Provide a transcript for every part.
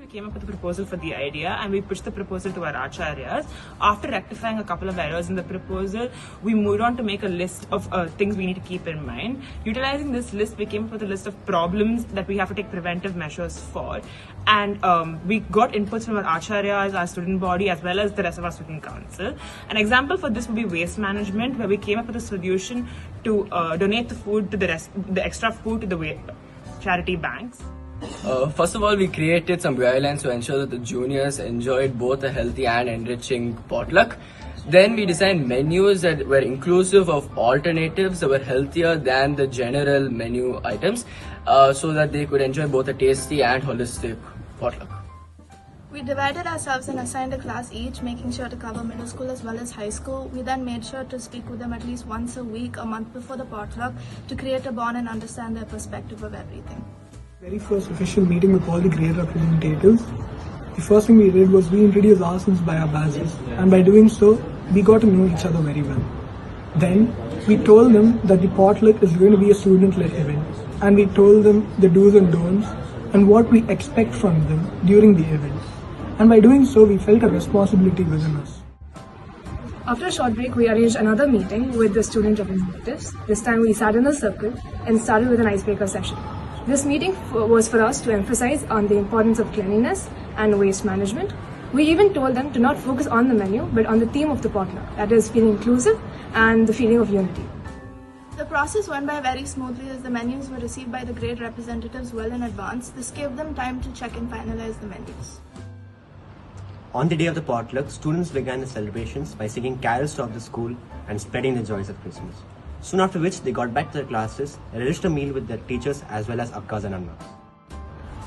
came up with a proposal for the idea and we pitched the proposal to our acharyas. After rectifying a couple of errors in the proposal, we moved on to make a list of things we need to keep in mind. Utilizing this list, we came up with a list of problems that we have to take preventive measures for. And we got inputs from our acharyas, our student body, as well as the rest of our student council. An example for this would be waste management, where we came up with a solution to donate the food to the extra food to the charity banks. First of all, we created some guidelines to ensure that the juniors enjoyed both a healthy and enriching potluck. Then we designed menus that were inclusive of alternatives that were healthier than the general menu items, so that they could enjoy both a tasty and holistic potluck. We divided ourselves and assigned a class each, making sure to cover middle school as well as high school. We then made sure to speak with them at least once a week, a month before the potluck, to create a bond and understand their perspective of everything. Very first official meeting with all the grade representatives, the first thing we did was we introduced ourselves by our badges, and by doing so, we got to know each other very well. Then, we told them that the potluck is going to be a student-led event, and we told them the do's and don'ts and what we expect from them during the event. And by doing so, we felt a responsibility within us. After a short break, we arranged another meeting with the student representatives. This time we sat in a circle and started with an icebreaker session. This meeting was for us to emphasize on the importance of cleanliness and waste management. We even told them to not focus on the menu, but on the theme of the potluck, that is feeling inclusive and the feeling of unity. The process went by very smoothly as the menus were received by the grade representatives well in advance. This gave them time to check and finalize the menus. On the day of the potluck, students began the celebrations by singing carols throughout the school and spreading the joys of Christmas. Soon after which, they got back to their classes and relished a meal with their teachers as well as akkas and annas.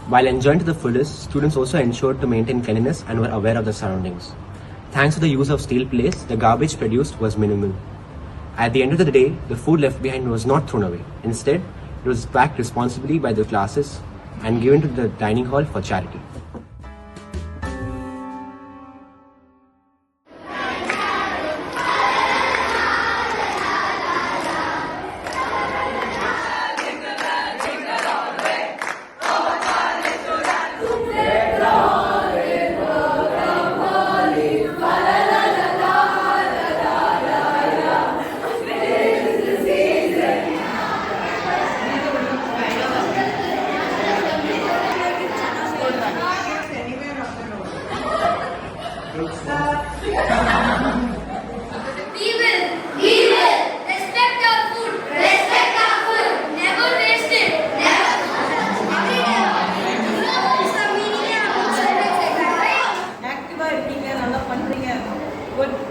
While enjoying to the fullest, students also ensured to maintain cleanliness and were aware of their surroundings. Thanks to the use of steel plates, the garbage produced was minimal. At the end of the day, the food left behind was not thrown away. Instead, it was packed responsibly by the classes and given to the dining hall for charity. Good.